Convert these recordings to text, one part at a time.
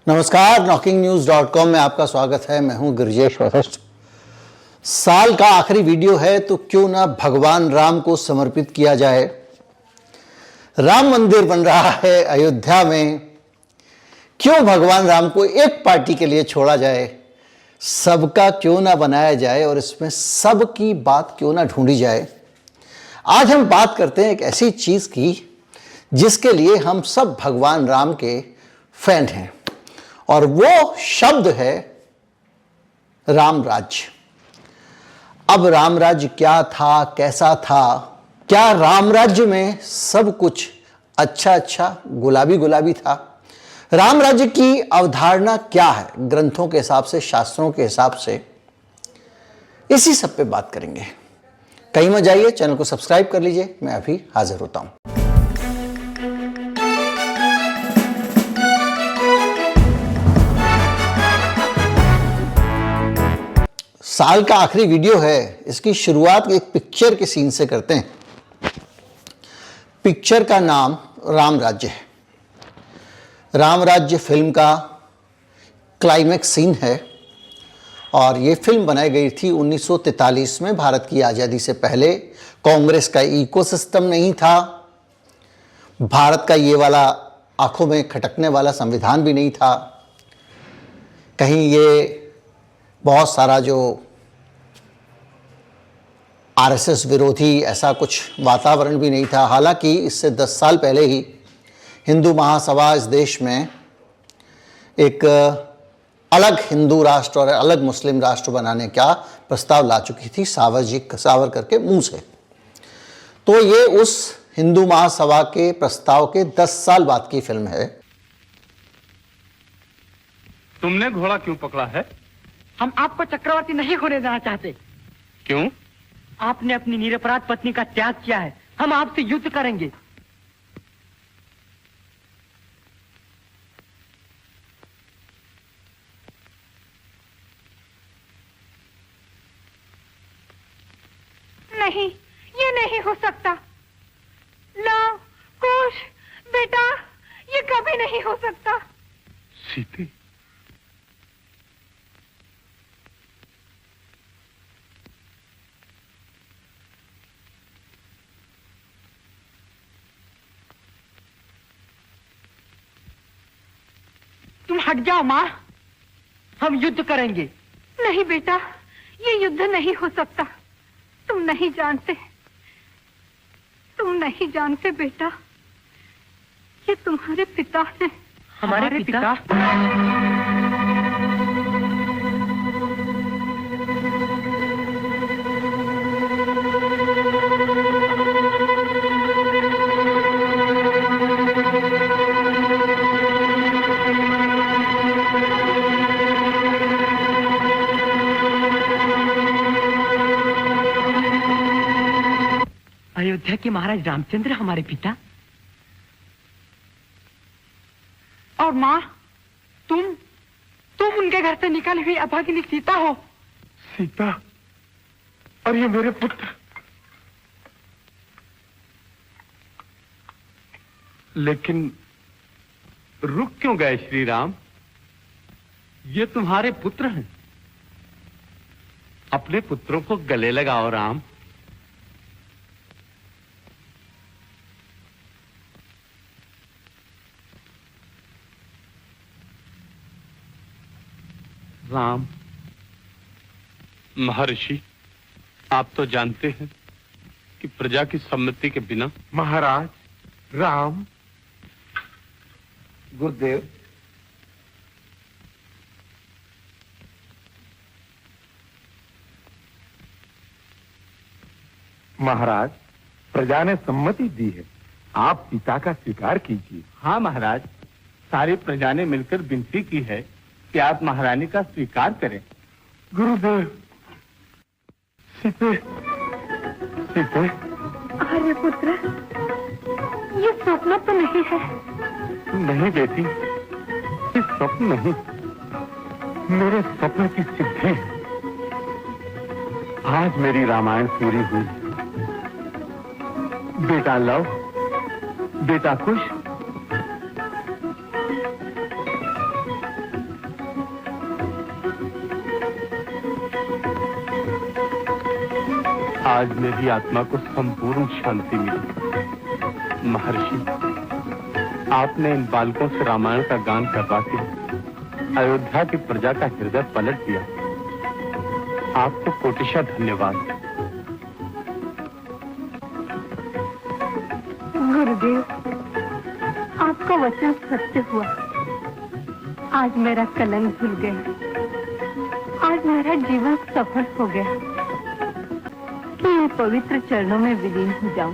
नमस्कार, knocking-news.com में आपका स्वागत है। मैं हूं गिरिजेश वशिष्ठ। साल का आखिरी वीडियो है तो क्यों ना भगवान राम को समर्पित किया जाए। राम मंदिर बन रहा है अयोध्या में, क्यों भगवान राम को एक पार्टी के लिए छोड़ा जाए, सबका क्यों ना बनाया जाए और इसमें सबकी बात क्यों ना ढूंढी जाए। आज हम बात करते हैं एक ऐसी चीज की जिसके लिए हम सब भगवान राम के फैन हैं, और वो शब्द है राम राज्य। अब राम राज्य क्या था, कैसा था, क्या राम राज्य में सब कुछ अच्छा गुलाबी गुलाबी था? राम राज्य की अवधारणा क्या है ग्रंथों के हिसाब से, शास्त्रों के हिसाब से, इसी सब पे बात करेंगे। कहीं मत जाइए, चैनल को सब्सक्राइब कर लीजिए। मैं अभी हाजिर होता हूं। साल का आखिरी वीडियो है, इसकी शुरुआत एक पिक्चर के सीन से करते हैं। पिक्चर का नाम राम राज्य है। राम राज्य फिल्म का क्लाइमेक्स सीन है और ये फिल्म बनाई गई थी 1943 में। भारत की आज़ादी से पहले कांग्रेस का इकोसिस्टम नहीं था, भारत का ये वाला आंखों में खटकने वाला संविधान भी नहीं था, कहीं ये बहुत सारा जो आरएसएस विरोधी ऐसा कुछ वातावरण भी नहीं था। हालांकि इससे 10 साल पहले ही हिंदू महासभा इस देश में एक अलग हिंदू राष्ट्र और अलग मुस्लिम राष्ट्र बनाने का प्रस्ताव ला चुकी थी सावरकर के मुंह से। तो ये उस हिंदू महासभा के प्रस्ताव के 10 साल बाद की फिल्म है। तुमने घोड़ा क्यों पकड़ा है? हम आपको चक्रवर्ती नहीं होने देना चाहते। क्यों? आपने अपनी निरपराध पत्नी का त्याग किया है। हम आपसे युद्ध करेंगे। नहीं, ये नहीं हो सकता। लव कुश बेटा, ये कभी नहीं हो सकता। सीते, तुम हट जाओ माँ, हम युद्ध करेंगे। नहीं बेटा, ये युद्ध नहीं हो सकता। तुम नहीं जानते बेटा, ये तुम्हारे पिता हैं। हमारे पिता? अयोध्या के महाराज रामचंद्र हमारे पिता। और माँ, तुम उनके घर से निकली हुई अभागिनी सीता हो। सीता? और ये मेरे पुत्र? लेकिन रुक क्यों गए श्री राम? ये तुम्हारे पुत्र हैं। अपने पुत्रों को गले लगाओ राम। राम, महर्षि, आप तो जानते हैं कि प्रजा की सम्मति के बिना। महाराज राम। गुरुदेव, महाराज, प्रजा ने सम्मति दी है, आप पिता का स्वीकार कीजिए। हाँ महाराज, सारी प्रजा ने मिलकर विनती की है कि आप महारानी का स्वीकार करें। गुरुदेव, सीते, सीते। अरे पुत्र, ये स्वप्न तो नहीं है। नहीं बेटी, ये स्वप्न नहीं, मेरे स्वप्न की सिद्धि। आज मेरी रामायण पूरी हुई। बेटा लव, बेटा कुश, आज मेरी आत्मा को संपूर्ण शांति मिली। महर्षि, आपने इन बालकों से रामायण का गान करवा के अयोध्या की प्रजा का हृदय पलट दिया। आपको कोटिशा धन्यवाद। गुरुदेव, आपका वचन सत्य हुआ। आज मेरा कलंक धुल गया। आज मेरा जीवन सफल हो गया कि मैं पवित्र चरणों में विलीन हो जाऊं।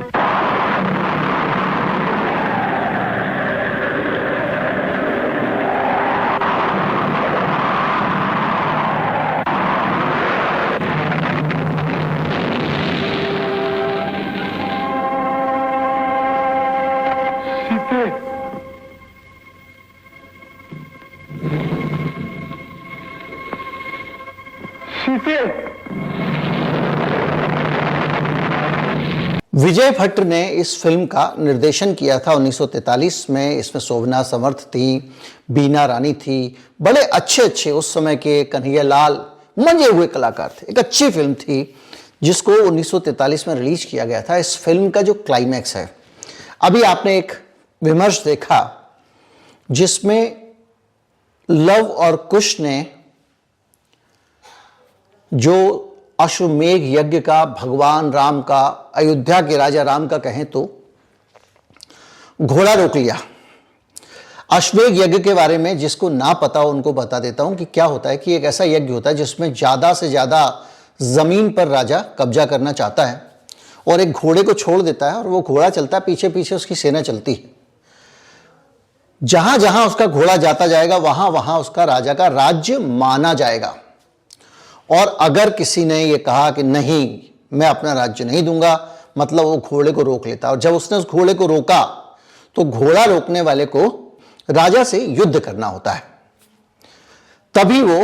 विजय भट्ट ने इस फिल्म का निर्देशन किया था 1943 में। इसमें शोभना समर्थ थी, बीना रानी थी, बड़े अच्छे अच्छे उस समय के कन्हैयालाल मंजे हुए कलाकार थे। एक अच्छी फिल्म थी जिसको 1943 में रिलीज किया गया था। इस फिल्म का जो क्लाइमैक्स है, अभी आपने एक विमर्श देखा जिसमें लव और कुश ने जो अश्वमेघ यज्ञ का, भगवान राम का, अयोध्या के राजा राम का कहें तो घोड़ा रोक लिया। अश्वमेघ यज्ञ के बारे में जिसको ना पता हो उनको बता देता हूं कि क्या होता है कि एक ऐसा यज्ञ होता है जिसमें ज्यादा से ज्यादा जमीन पर राजा कब्जा करना चाहता है और एक घोड़े को छोड़ देता है और वो घोड़ा चलता है, पीछे पीछे उसकी सेना चलती है। जहां जहां उसका घोड़ा जाता जाएगा वहां वहां उसका राजा का राज्य माना जाएगा। और अगर किसी ने यह कहा कि नहीं, मैं अपना राज्य नहीं दूंगा, मतलब वो घोड़े को रोक लेता। और जब उसने उस घोड़े को रोका तो घोड़ा रोकने वाले को राजा से युद्ध करना होता है, तभी वो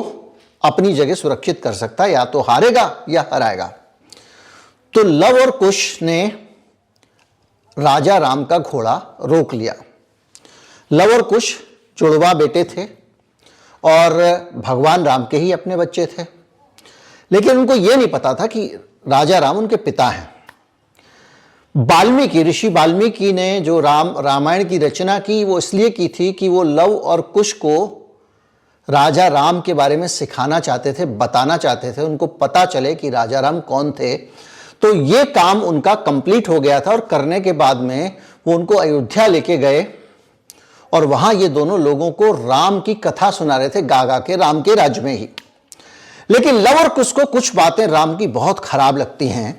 अपनी जगह सुरक्षित कर सकता है, या तो हारेगा या हराएगा। तो लव और कुश ने राजा राम का घोड़ा रोक लिया। लव और कुश जुड़वा बेटे थे और भगवान राम के ही अपने बच्चे थे, लेकिन उनको यह नहीं पता था कि राजा राम उनके पिता हैं। वाल्मीकि, ऋषि वाल्मीकि ने जो रामायण की रचना की वो इसलिए की थी कि वो लव और कुश को राजा राम के बारे में सिखाना चाहते थे, बताना चाहते थे, उनको पता चले कि राजा राम कौन थे। तो ये काम उनका कंप्लीट हो गया था और करने के बाद में वो उनको अयोध्या लेके गए और वहां ये दोनों लोगों को राम की कथा सुना रहे थे, गा गा के, राम के राज्य में ही। लेकिन लव और कुश को कुछ बातें राम की बहुत खराब लगती हैं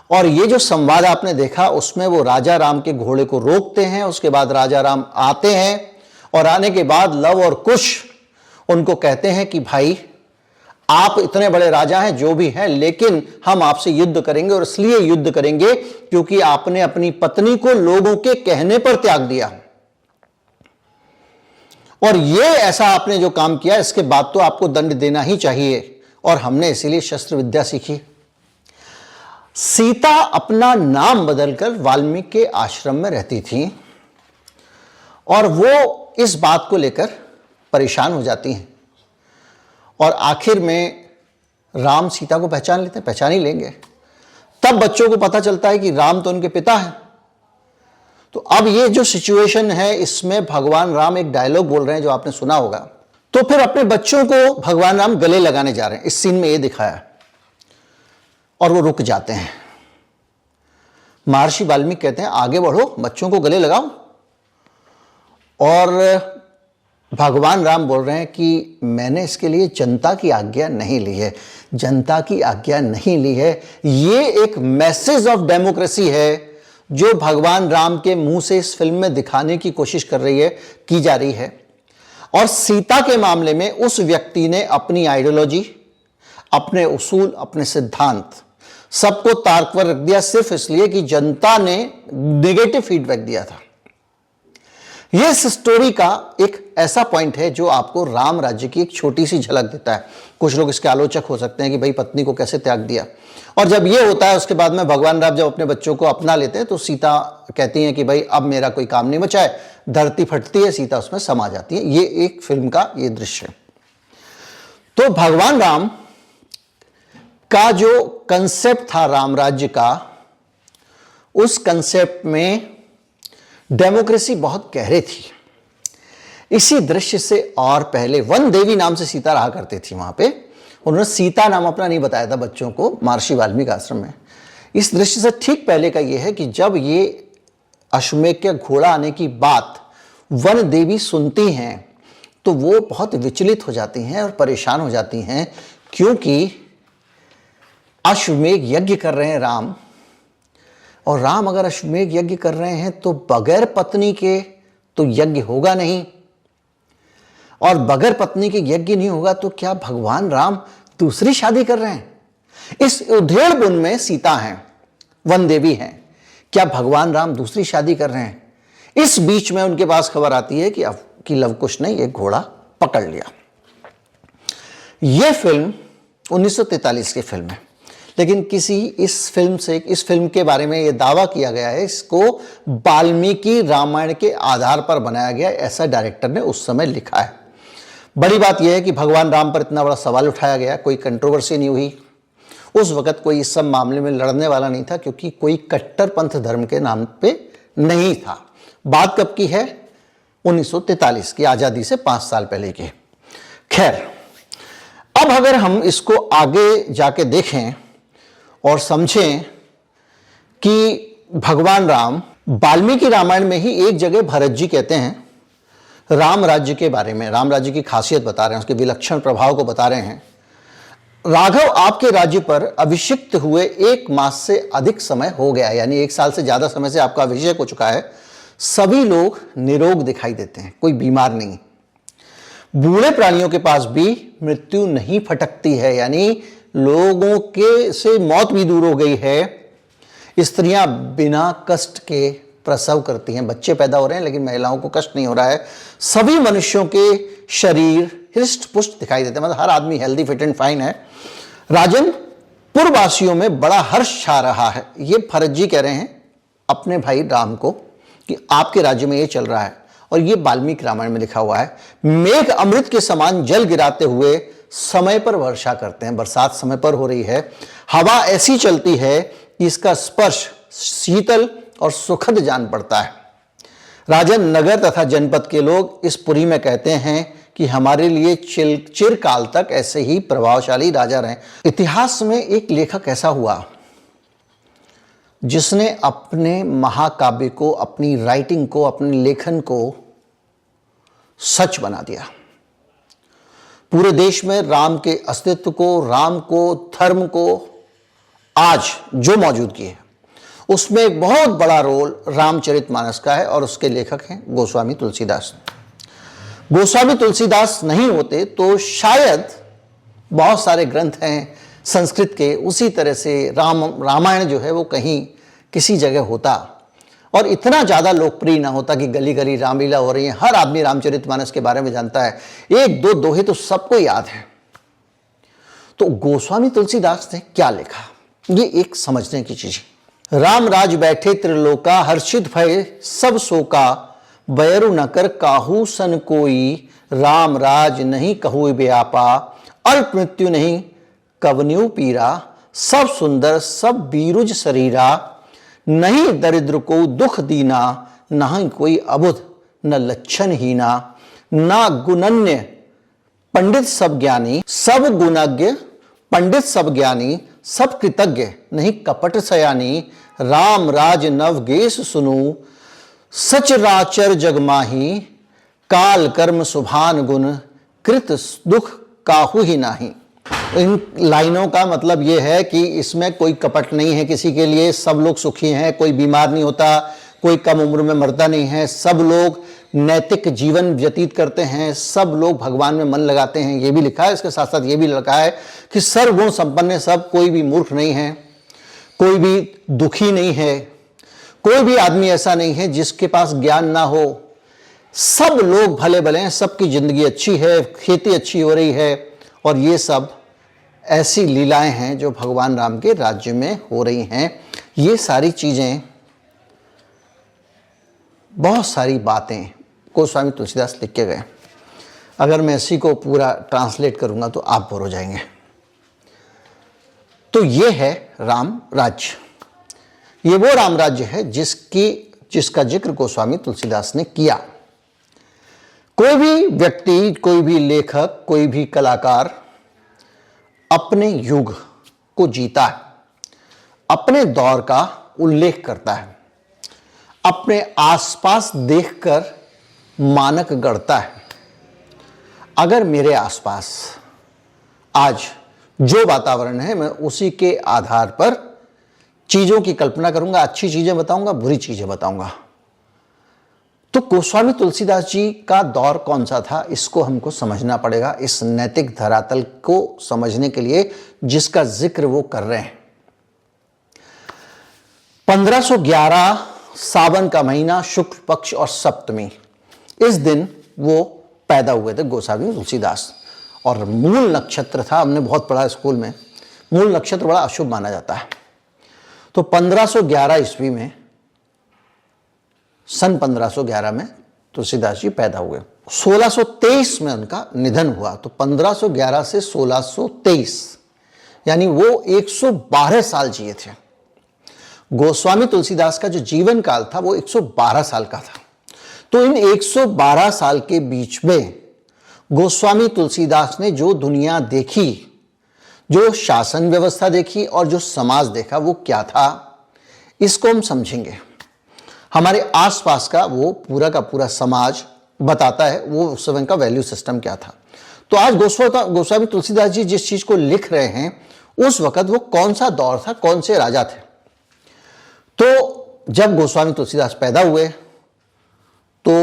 और ये जो संवाद आपने देखा उसमें वो राजा राम के घोड़े को रोकते हैं, उसके बाद राजा राम आते हैं और आने के बाद लव और कुश उनको कहते हैं कि भाई आप इतने बड़े राजा हैं जो भी हैं, लेकिन हम आपसे युद्ध करेंगे और इसलिए युद्ध करेंगे क्योंकि आपने अपनी पत्नी को लोगों के कहने पर त्याग दिया और ये ऐसा आपने जो काम किया इसके बाद तो आपको दंड देना ही चाहिए और हमने इसीलिए शस्त्र विद्या सीखी। सीता अपना नाम बदलकर वाल्मीकि के आश्रम में रहती थी और वो इस बात को लेकर परेशान हो जाती हैं और आखिर में राम सीता को पहचान लेते हैं, पहचान ही लेंगे। तब बच्चों को पता चलता है कि राम तो उनके पिता हैं। तो अब ये जो सिचुएशन है इसमें भगवान राम एक डायलॉग बोल रहे हैं जो आपने सुना होगा। तो फिर अपने बच्चों को भगवान राम गले लगाने जा रहे हैं, इस सीन में ये दिखाया और वो रुक जाते हैं। महर्षि वाल्मीकि कहते हैं आगे बढ़ो, बच्चों को गले लगाओ और भगवान राम बोल रहे हैं कि मैंने इसके लिए जनता की आज्ञा नहीं ली है, जनता की आज्ञा नहीं ली है। ये एक मैसेज ऑफ डेमोक्रेसी है जो भगवान राम के मुंह से इस फिल्म में दिखाने की कोशिश की जा रही है। और सीता के मामले में उस व्यक्ति ने अपनी आइडियोलॉजी, अपने उसूल, अपने सिद्धांत सबको तार्क पर रख दिया सिर्फ इसलिए कि जनता ने नेगेटिव फीडबैक दिया था। यह इस स्टोरी का एक ऐसा पॉइंट है जो आपको राम राज्य की एक छोटी सी झलक देता है। कुछ लोग इसके आलोचक हो सकते हैं कि भाई पत्नी को कैसे त्याग दिया, और जब यह होता है उसके बाद में भगवान राम जब अपने बच्चों को अपना लेते हैं तो सीता कहती हैं कि भाई अब मेरा कोई काम नहीं बचा है, धरती फटती है, सीता उसमें समा जाती है। ये एक फिल्म का ये दृश्य है। तो भगवान राम का जो कंसेप्ट था राम राज्य का, उस कंसेप्ट में डेमोक्रेसी बहुत गहरे थी। इसी दृश्य से और पहले वन देवी नाम से सीता रहा करती थी वहां पे। उन्होंने सीता नाम अपना नहीं बताया था बच्चों को महर्षि वाल्मीकि आश्रम में। इस दृश्य से ठीक पहले का यह है कि जब ये अश्वमेध के घोड़ा आने की बात वन देवी सुनती हैं तो वो बहुत विचलित हो जाती हैं और परेशान हो जाती हैं, क्योंकि अश्वमेध यज्ञ कर रहे हैं राम, और राम अगर अश्वमेध यज्ञ कर रहे हैं तो बगैर पत्नी के तो यज्ञ होगा नहीं, और बगैर पत्नी के यज्ञ नहीं होगा तो क्या भगवान राम दूसरी शादी कर रहे हैं? इस उधेड़ बुन में सीता हैं, वन देवी हैं, क्या भगवान राम दूसरी शादी कर रहे हैं? इस बीच में उनके पास खबर आती है कि लवकुश ने एक घोड़ा पकड़ लिया। यह फिल्म 1943 की फिल्म है, लेकिन इस फिल्म के बारे में यह दावा किया गया है इसको वाल्मीकि रामायण के आधार पर बनाया गया, ऐसा डायरेक्टर ने उस समय लिखा है। बड़ी बात यह है कि भगवान राम पर इतना बड़ा सवाल उठाया गया, कोई कंट्रोवर्सी नहीं हुई। उस वक्त कोई इस सब मामले में लड़ने वाला नहीं था, क्योंकि कोई कट्टरपंथ धर्म के नाम पे नहीं था। बात कब की है? 1943 की, आजादी से 5 साल पहले की। खैर, अब अगर हम इसको आगे जाके देखें और समझें कि भगवान राम वाल्मीकि रामायण में ही एक जगह भरत जी कहते हैं राम राज्य के बारे में, राम राज्य की खासियत बता रहे हैं, उसके विलक्षण प्रभाव को बता रहे हैं। राघव, आपके राज्य पर अभिषिक्त हुए 1 मास से अधिक समय हो गया, यानी 1 साल से ज्यादा समय से आपका अभिषेक हो चुका है। सभी लोग निरोग दिखाई देते हैं, कोई बीमार नहीं। बूढ़े प्राणियों के पास भी मृत्यु नहीं फटकती है, यानी लोगों के से मौत भी दूर हो गई है। स्त्रियां बिना कष्ट के प्रसव करती हैं, बच्चे पैदा हो रहे हैं लेकिन महिलाओं को कष्ट नहीं हो रहा है। सभी मनुष्यों के शरीर हृष्ट पुष्ट दिखाई देते हैं, मतलब हर आदमी हेल्दी फिट एंड फाइन है। राजन, पूर्ववासियों में बड़ा हर्ष छा रहा है। ये भरत जी कह रहे हैं अपने भाई राम को कि आपके राज्य में ये चल रहा है, और ये वाल्मीकि रामायण में लिखा हुआ है। मेघ अमृत के समान जल गिराते हुए समय पर वर्षा करते हैं, बरसात समय पर हो रही है। हवा ऐसी चलती है कि इसका स्पर्श शीतल और सुखद जान पड़ता है। राजन, नगर तथा जनपद के लोग इस पुरी में कहते हैं कि हमारे लिए चिरकाल तक ऐसे ही प्रभावशाली राजा रहे। इतिहास में एक लेखक ऐसा हुआ जिसने अपने महाकाव्य को, अपनी राइटिंग को, अपने लेखन को सच बना दिया। पूरे देश में राम के अस्तित्व को, राम को, धर्म को आज जो मौजूदगी है उसमें एक बहुत बड़ा रोल रामचरितमानस का है, और उसके लेखक हैं गोस्वामी तुलसीदास। गोस्वामी तुलसीदास नहीं होते तो शायद बहुत सारे ग्रंथ हैं संस्कृत के, उसी तरह से रामायण जो है वो कहीं किसी जगह होता और इतना ज़्यादा लोकप्रिय ना होता कि गली गली रामलीला हो रही है, हर आदमी रामचरितमानस के बारे में जानता है, 1-2 दोहे तो सबको याद है। तो गोस्वामी तुलसीदास ने क्या लिखा, ये एक समझने की चीज है। राम राज बैठे त्रिलोका, हर्षित भय सब शोका, बैरु न कर काहू सन कोई, राम राज नहीं कहू व्यापा, अल्प मृत्यु नहीं कवन्यु पीरा, सब सुंदर सब बीरुज शरीरा, नहीं दरिद्र को दुख दीना, नहीं कोई अबुध न लक्षण हीना, ना गुणन्य पंडित सब ज्ञानी, सब गुणज्ञ पंडित सब ज्ञानी, सब कृतज्ञ नहीं कपट सयानी, राम राज नवगेश सुनु, सच राचर जगमाही, काल कर्म सुभान गुण, कृत दुख काहू ही नाही। इन लाइनों का मतलब यह है कि इसमें कोई कपट नहीं है किसी के लिए, सब लोग सुखी हैं, कोई बीमार नहीं होता, कोई कम उम्र में मरता नहीं है, सब लोग नैतिक जीवन व्यतीत करते हैं, सब लोग भगवान में मन लगाते हैं, ये भी लिखा है। इसके साथ साथ ये भी लिखा है कि सर्वगुण संपन्न है सब, कोई भी मूर्ख नहीं है, कोई भी दुखी नहीं है, कोई भी आदमी ऐसा नहीं है जिसके पास ज्ञान ना हो, सब लोग भले भले हैं, सबकी जिंदगी अच्छी है, खेती अच्छी हो रही है, और ये सब ऐसी लीलाएं हैं जो भगवान राम के राज्य में हो रही हैं। ये सारी चीजें, बहुत सारी बातें गोस्वामी तुलसीदास लिख के गए। अगर मैं इसी को पूरा ट्रांसलेट करूंगा तो आप बोर हो जाएंगे। तो ये है राम राज्य। ये वो राम राज्य है जिसका जिक्र गोस्वामी तुलसीदास ने किया। कोई भी व्यक्ति, कोई भी लेखक, कोई भी कलाकार अपने युग को जीता है, अपने दौर का उल्लेख करता है, अपने आसपास देखकर मानक गढ़ता है। अगर मेरे आसपास आज जो वातावरण है, मैं उसी के आधार पर चीजों की कल्पना करूंगा, अच्छी चीजें बताऊंगा, बुरी चीजें बताऊंगा। तो गोस्वामी तुलसीदास जी का दौर कौन सा था, इसको हमको समझना पड़ेगा, इस नैतिक धरातल को समझने के लिए जिसका जिक्र वो कर रहे हैं। 1511 सावन का महीना, शुक्ल पक्ष और सप्तमी, इस दिन वो पैदा हुए थे गोस्वामी तुलसीदास। और मूल नक्षत्र था, हमने बहुत पढ़ा स्कूल में, मूल नक्षत्र बड़ा अशुभ माना जाता है। तो 1511 ईस्वी में, सन 1511 में तुलसीदास जी पैदा हुए। 1623 में उनका निधन हुआ। तो 1511 से 1623 यानी वो 112 साल जिए थे। गोस्वामी तुलसीदास का जो जीवन काल था वो 112 साल का था। तो इन 112 साल के बीच में गोस्वामी तुलसीदास ने जो दुनिया देखी, जो शासन व्यवस्था देखी और जो समाज देखा, वो क्या था, इसको हम समझेंगे। हमारे आसपास का वो पूरा का पूरा समाज बताता है वो उस समय का वैल्यू सिस्टम क्या था। तो आज गोस्वामी तुलसीदास जी जिस चीज को लिख रहे हैं, उस वक्त वो कौन सा दौर था, कौन से राजा थे। तो जब गोस्वामी तुलसीदास पैदा हुए तो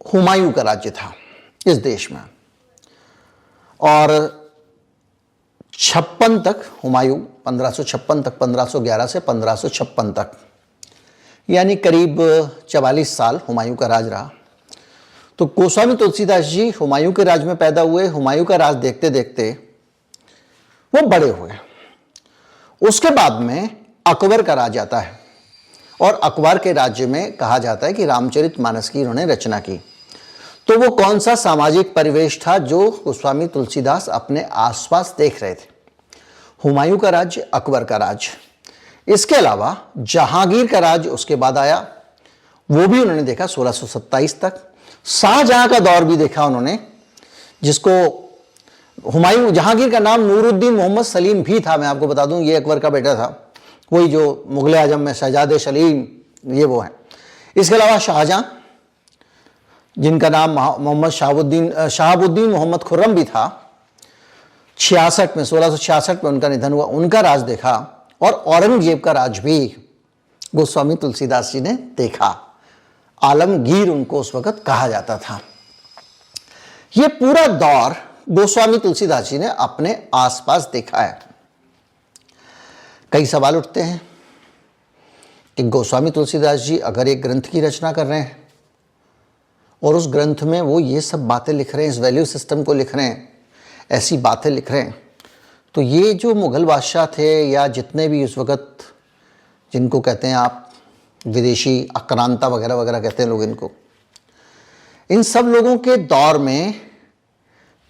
हुमायूं का राज्य था इस देश में, और 56 तक हुमायूं, 1556 तक, 1511 से 1556 तक, यानी करीब 44 साल हुमायूं का राज रहा। तो गोस्वामी तुलसीदास जी हुमायूं के राज में पैदा हुए। हुमायूं का राज देखते देखते वो बड़े हुए। उसके बाद में अकबर का राज आता है, और अकबर के राज्य में कहा जाता है कि रामचरितमानस की उन्होंने रचना की। तो वो कौन सा सामाजिक परिवेश था जो गोस्वामी तुलसीदास अपने आसपास देख रहे थे। हुमायूं का राज्य, अकबर का राज्य, इसके अलावा जहांगीर का राज्य उसके बाद आया, वो भी उन्होंने देखा 1627 तक। शाहजहां का दौर भी देखा उन्होंने, जिसको हुमायूं, जहांगीर का नाम नूरुद्दीन मोहम्मद सलीम भी था, मैं आपको बता दूं, ये अकबर का बेटा था, वही जो मुगल आजम में शहजादे सलीम, ये वो है। इसके अलावा शाहजहां, जिनका नाम मोहम्मद शहाबुद्दीन मोहम्मद खुर्रम भी था, 66 में, 1666 में उनका निधन हुआ, उनका राज देखा। और औरंगजेब का राज भी गोस्वामी तुलसीदास जी ने देखा। आलमगीर उनको उस वक्त कहा जाता था। यह पूरा दौर गोस्वामी तुलसीदास जी ने अपने आसपास देखा है। कई सवाल उठते हैं कि गोस्वामी तुलसीदास जी अगर एक ग्रंथ की रचना कर रहे हैं और उस ग्रंथ में वो ये सब बातें लिख रहे हैं, इस वैल्यू सिस्टम को लिख रहे हैं, ऐसी बातें लिख रहे हैं, तो ये जो मुग़ल बादशाह थे या जितने भी उस वक़्त, जिनको कहते हैं आप विदेशी आक्रांता वगैरह वगैरह कहते हैं लोग इनको, इन सब लोगों के दौर में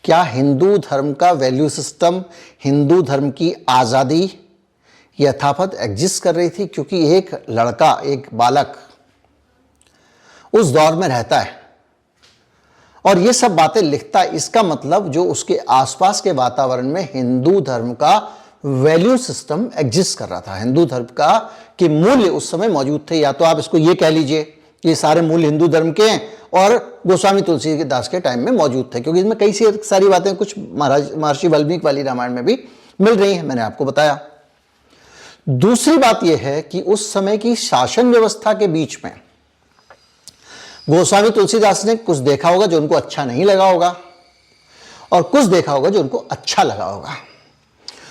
क्या हिंदू धर्म का वैल्यू सिस्टम, हिंदू धर्म की आज़ादी यथावत एग्जिस्ट कर रही थी? क्योंकि एक लड़का, एक बालक उस दौर में रहता है और ये सब बातें लिखता है, इसका मतलब जो उसके आसपास के वातावरण में हिंदू धर्म का वैल्यू सिस्टम एग्जिस्ट कर रहा था, हिंदू धर्म का के मूल्य उस समय मौजूद थे। या तो आप इसको ये कह लीजिए ये सारे मूल्य हिंदू धर्म के हैं और गोस्वामी तुलसीदास के टाइम में मौजूद थे, क्योंकि इसमें कई सारी बातें कुछ महर्षि वाल्मीकि वाली रामायण में भी मिल रही हैं, मैंने आपको बताया। दूसरी बात यह है कि उस समय की शासन व्यवस्था के बीच में गोस्वामी तुलसीदास ने कुछ देखा होगा जो उनको अच्छा नहीं लगा होगा, और कुछ देखा होगा जो उनको अच्छा लगा होगा।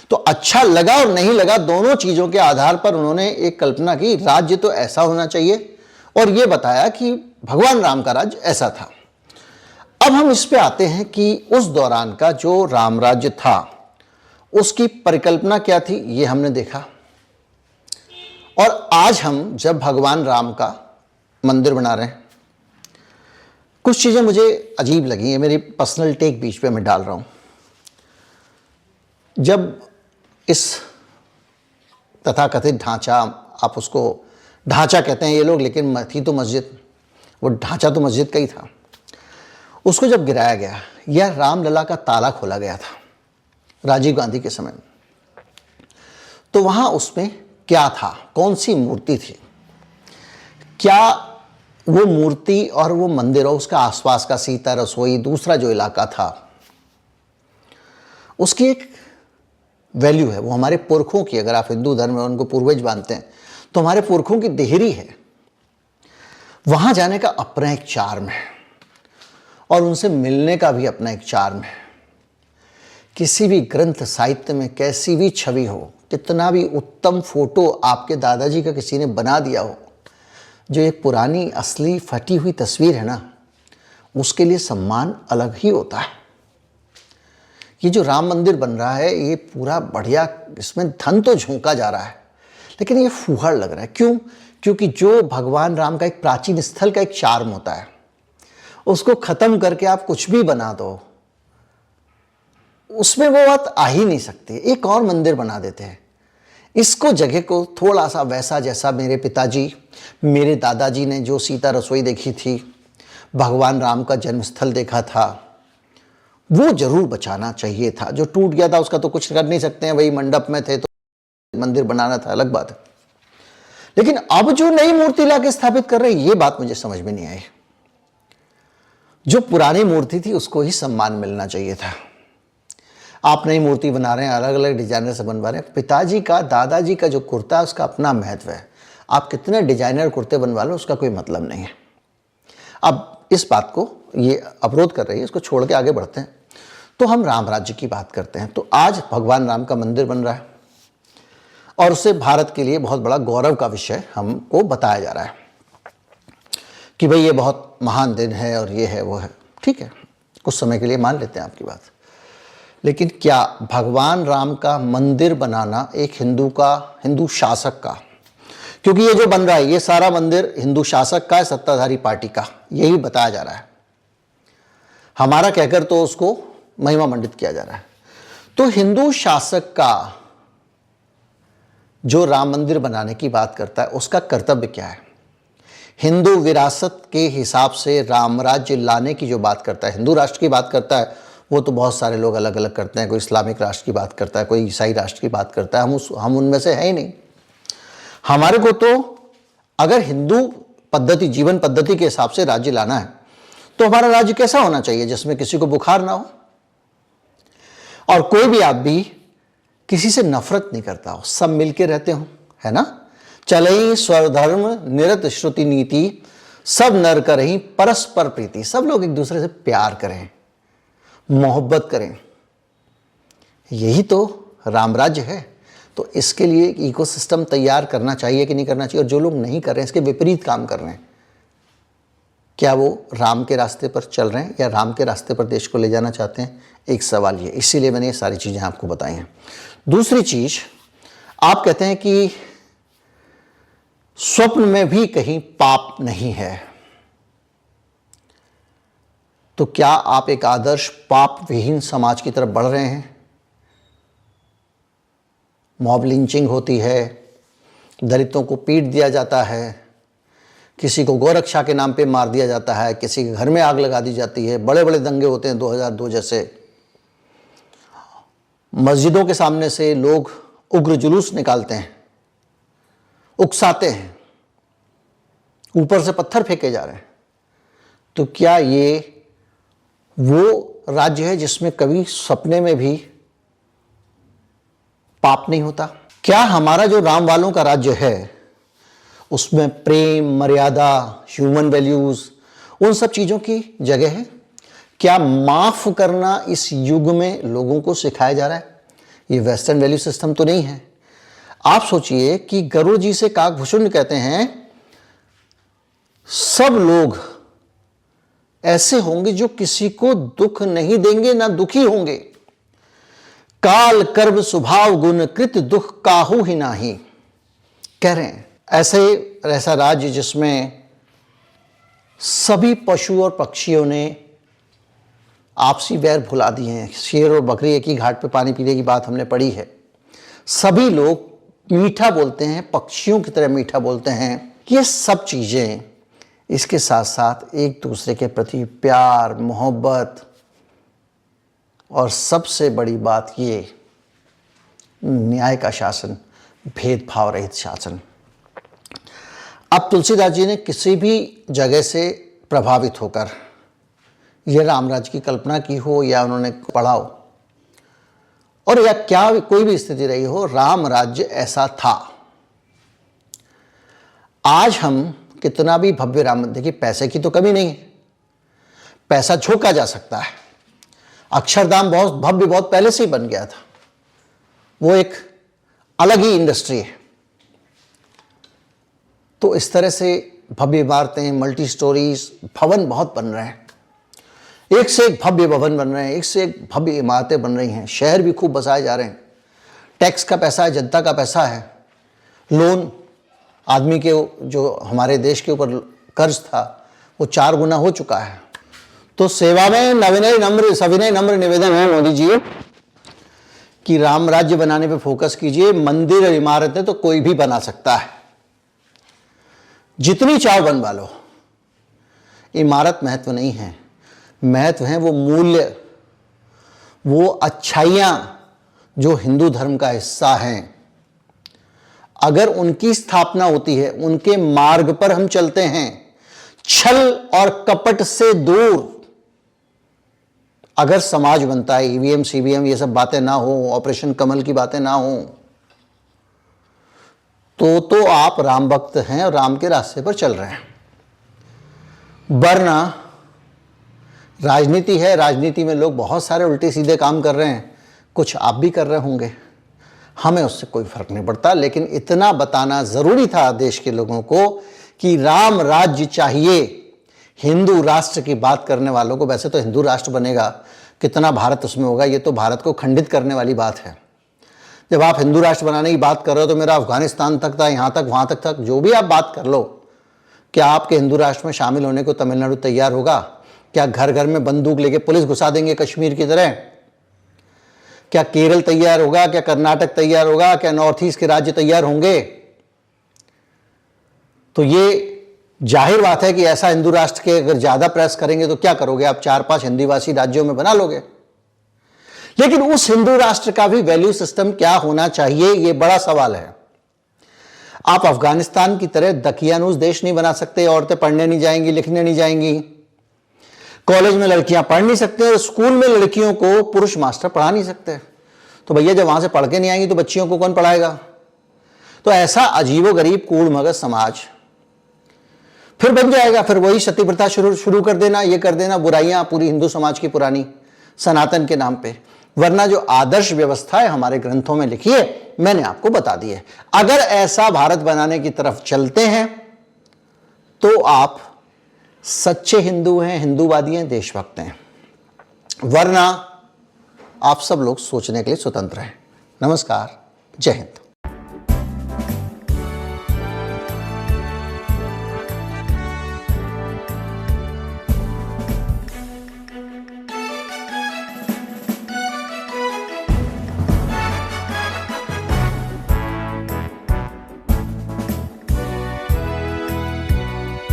तो अच्छा लगा और नहीं लगा, दोनों चीजों के आधार पर उन्होंने एक कल्पना की, राज्य तो ऐसा होना चाहिए, और यह बताया कि भगवान राम का राज्य ऐसा था। अब हम इस पे आते हैं कि उस दौरान का जो राम राज्य था उसकी परिकल्पना क्या थी, ये हमने देखा। और आज हम जब भगवान राम का मंदिर बना रहे हैं, कुछ चीज़ें मुझे अजीब लगी, है मेरी पर्सनल टेक बीच पे मैं डाल रहा हूँ। जब इस तथाकथित ढांचा, आप उसको ढांचा कहते हैं ये लोग, लेकिन थी तो मस्जिद, वो ढांचा तो मस्जिद का ही था, उसको जब गिराया गया, यह रामलला का ताला खोला गया था राजीव गांधी के समय में, तो वहाँ उसमें क्या था, कौन सी मूर्ति थी, क्या वो मूर्ति और वो मंदिर और उसका आसपास का सीता रसोई, दूसरा जो इलाका था, उसकी एक वैल्यू है, वो हमारे पुरखों की, अगर आप हिंदू धर्म में उनको पूर्वज मानते हैं तो हमारे पुरखों की देहरी है। वहां जाने का अपना एक चार्म है और उनसे मिलने का भी अपना एक चार्म है। किसी भी ग्रंथ साहित्य में कैसी भी छवि हो, कितना भी उत्तम फोटो आपके दादाजी का किसी ने बना दिया हो, जो एक पुरानी असली फटी हुई तस्वीर है ना, उसके लिए सम्मान अलग ही होता है। ये जो राम मंदिर बन रहा है, ये पूरा बढ़िया, इसमें धन तो झोंका जा रहा है, लेकिन ये फूहड़ लग रहा है। क्यों? क्योंकि जो भगवान राम का एक प्राचीन स्थल का एक चार्म होता है, उसको खत्म करके आप कुछ भी बना दो, उसमें वो बात आ ही नहीं सकती। एक और मंदिर बना देते हैं, इसको जगह को थोड़ा सा वैसा, जैसा मेरे पिताजी, मेरे दादाजी ने जो सीता रसोई देखी थी, भगवान राम का जन्मस्थल देखा था, वो जरूर बचाना चाहिए था। जो टूट गया था उसका तो कुछ कर नहीं सकते हैं, वही मंडप में थे तो मंदिर बनाना था, अलग बात है। लेकिन अब जो नई मूर्ति लाके स्थापित कर रहे हैं, ये बात मुझे समझ में नहीं आई। जो पुरानी मूर्ति थी उसको ही सम्मान मिलना चाहिए था। आप नई मूर्ति बना रहे हैं, अलग अलग डिजाइनर से बनवा रहे हैं। पिताजी का, दादाजी का जो कुर्ता है उसका अपना महत्व है। आप कितने डिजाइनर कुर्ते बनवा लो, उसका कोई मतलब नहीं है। अब इस बात को ये अवरोध कर रही है, इसको छोड़ के आगे बढ़ते हैं। तो हम राम राज्य की बात करते हैं। तो आज भगवान राम का मंदिर बन रहा है और उससे भारत के लिए बहुत बड़ा गौरव का विषय हमको बताया जा रहा है कि भाई ये बहुत महान दिन है और ये है वो है। ठीक है, कुछ समय के लिए मान लेते हैं आपकी बात, लेकिन क्या भगवान राम का मंदिर बनाना एक हिंदू शासक का, क्योंकि ये जो बन रहा है ये सारा मंदिर हिंदू शासक का है, सत्ताधारी पार्टी का, यही बताया जा रहा है। हमारा कहकर तो उसको महिमा मंडित किया जा रहा है। तो हिंदू शासक का जो राम मंदिर बनाने की बात करता है, उसका कर्तव्य क्या है? हिंदू विरासत के हिसाब से राम राज्य लाने की जो बात करता है, हिंदू राष्ट्र की बात करता है, वो तो बहुत सारे लोग अलग अलग करते हैं। कोई इस्लामिक राष्ट्र की बात करता है, कोई ईसाई राष्ट्र की बात करता है। हम उनमें से है ही नहीं। हमारे को तो अगर हिंदू पद्धति, जीवन पद्धति के हिसाब से राज्य लाना है, तो हमारा राज्य कैसा होना चाहिए? जिसमें किसी को बुखार ना हो और कोई भी आप भी किसी से नफरत नहीं करता हो, सब मिलके रहते हो, है ना। चले स्वधर्म निरत श्रुति नीति, सब नर करें परस्पर प्रीति। सब लोग एक दूसरे से प्यार करें, मोहब्बत करें, यही तो राम राज्य है। तो इसके लिए एक इकोसिस्टम तैयार करना चाहिए कि नहीं करना चाहिए? और जो लोग नहीं कर रहे हैं, इसके विपरीत काम कर रहे हैं, क्या वो राम के रास्ते पर चल रहे हैं या राम के रास्ते पर देश को ले जाना चाहते हैं? एक सवाल ये, इसीलिए मैंने ये सारी चीज़ें आपको बताई हैं। दूसरी चीज, आप कहते हैं कि स्वप्न में भी कहीं पाप नहीं है, तो क्या आप एक आदर्श पाप विहीन समाज की तरफ बढ़ रहे हैं? मॉब लिंचिंग होती है, दलितों को पीट दिया जाता है, किसी को गोरक्षा के नाम पे मार दिया जाता है, किसी के घर में आग लगा दी जाती है, बड़े बड़े दंगे होते हैं 2002 जैसे। मस्जिदों के सामने से लोग उग्र जुलूस निकालते हैं, उकसाते हैं, ऊपर से पत्थर फेंके जा रहे हैं। तो क्या ये वो राज्य है जिसमें कभी सपने में भी पाप नहीं होता? क्या हमारा जो राम वालों का राज्य है उसमें प्रेम, मर्यादा, ह्यूमन वैल्यूज, उन सब चीजों की जगह है? क्या माफ करना इस युग में लोगों को सिखाया जा रहा है? ये वेस्टर्न वैल्यू सिस्टम तो नहीं है। आप सोचिए कि गरुड़ जी से काकभूषुंड कहते हैं, सब लोग ऐसे होंगे जो किसी को दुख नहीं देंगे, ना दुखी होंगे। काल कर्म स्वभाव गुण कृत दुख काहू ही नाही, कह रहे हैं। ऐसा राज्य जिसमें सभी पशु और पक्षियों ने आपसी वैर भुला दिए हैं। शेर और बकरी एक ही घाट पे पानी पीने की बात हमने पढ़ी है। सभी लोग मीठा बोलते हैं, पक्षियों की तरह मीठा बोलते हैं। ये सब चीज़ें, इसके साथ साथ एक दूसरे के प्रति प्यार, मोहब्बत, और सबसे बड़ी बात ये न्याय का शासन, भेदभाव रहित शासन। अब तुलसीदास जी ने किसी भी जगह से प्रभावित होकर यह रामराज्य की कल्पना की हो या उन्होंने पढ़ा हो, और या क्या कोई भी स्थिति रही हो, राम राज्य ऐसा था। आज हम कितना भी भव्य राम, देखिए पैसे की तो कमी नहीं है, पैसा झोंका जा सकता है। अक्षरधाम बहुत भव्य, बहुत पहले से ही बन गया था, वो एक अलग ही इंडस्ट्री है। तो इस तरह से भव्य इमारतें, मल्टी स्टोरीज भवन बहुत बन रहे हैं, एक से एक भव्य भवन बन रहे हैं, एक से एक भव्य इमारतें बन रही हैं, शहर भी खूब बसाए जा रहे हैं। टैक्स का पैसा है, जनता का पैसा है, लोन आदमी के जो हमारे देश के ऊपर कर्ज था वो 4 गुना हो चुका है। तो सेवा में सविनय नम्र निवेदन है मोदी जी कि राम राज्य बनाने पे फोकस कीजिए। मंदिर और इमारतें तो कोई भी बना सकता है, जितनी चाव बनवा लो। इमारत महत्व नहीं है, महत्व है वो मूल्य, वो अच्छाइयां जो हिंदू धर्म का हिस्सा हैं। अगर उनकी स्थापना होती है, उनके मार्ग पर हम चलते हैं, छल और कपट से दूर अगर समाज बनता है, ईवीएम सीवीएम ये सब बातें ना हो, ऑपरेशन कमल की बातें ना हो, तो आप राम भक्त हैं और राम के रास्ते पर चल रहे हैं। वरना राजनीति है, राजनीति में लोग बहुत सारे उल्टे सीधे काम कर रहे हैं, कुछ आप भी कर रहे होंगे, हमें उससे कोई फर्क नहीं पड़ता। लेकिन इतना बताना जरूरी था देश के लोगों को कि राम राज्य चाहिए। हिंदू राष्ट्र की बात करने वालों को, वैसे तो हिंदू राष्ट्र बनेगा, कितना भारत उसमें होगा, ये तो भारत को खंडित करने वाली बात है। जब आप हिंदू राष्ट्र बनाने की बात कर रहे हो तो मेरा अफगानिस्तान तक था, यहाँ तक, वहाँ तक, जो भी आप बात कर लो, क्या आपके हिंदू राष्ट्र में शामिल होने को तमिलनाडु तैयार होगा? क्या घर घर में बंदूक लेके पुलिस घुसा देंगे कश्मीर की तरह? क्या केरल तैयार होगा? क्या कर्नाटक तैयार होगा? क्या नॉर्थ ईस्ट के राज्य तैयार होंगे? तो ये जाहिर बात है कि ऐसा हिंदू राष्ट्र के अगर ज्यादा प्रयास करेंगे तो क्या करोगे आप? 4-5 हिंदीभाषी राज्यों में बना लोगे। लेकिन उस हिंदू राष्ट्र का भी वैल्यू सिस्टम क्या होना चाहिए, यह बड़ा सवाल है। आप अफगानिस्तान की तरह दकियानूस देश नहीं बना सकते। औरतें पढ़ने नहीं जाएंगी, लिखने नहीं जाएंगी, कॉलेज में लड़कियां पढ़ नहीं सकते, और स्कूल में लड़कियों को पुरुष मास्टर पढ़ा नहीं सकते। तो भैया जब वहां से पढ़ के नहीं आएंगी तो बच्चियों को कौन पढ़ाएगा? तो ऐसा अजीबोगरीब कूड़ मगज समाज फिर बन जाएगा। फिर वही सती प्रथा शुरू कर देना, ये कर देना, बुराइयां पूरी हिंदू समाज की पुरानी सनातन के नाम पे। वरना जो आदर्श व्यवस्था है हमारे ग्रंथों में लिखी है, मैंने आपको बता दी है। अगर ऐसा भारत बनाने की तरफ चलते हैं तो आप सच्चे हिंदू हैं, हिंदूवादी हैं, देशभक्त हैं। वरना आप सब लोग सोचने के लिए स्वतंत्र हैं। नमस्कार, जय हिंद।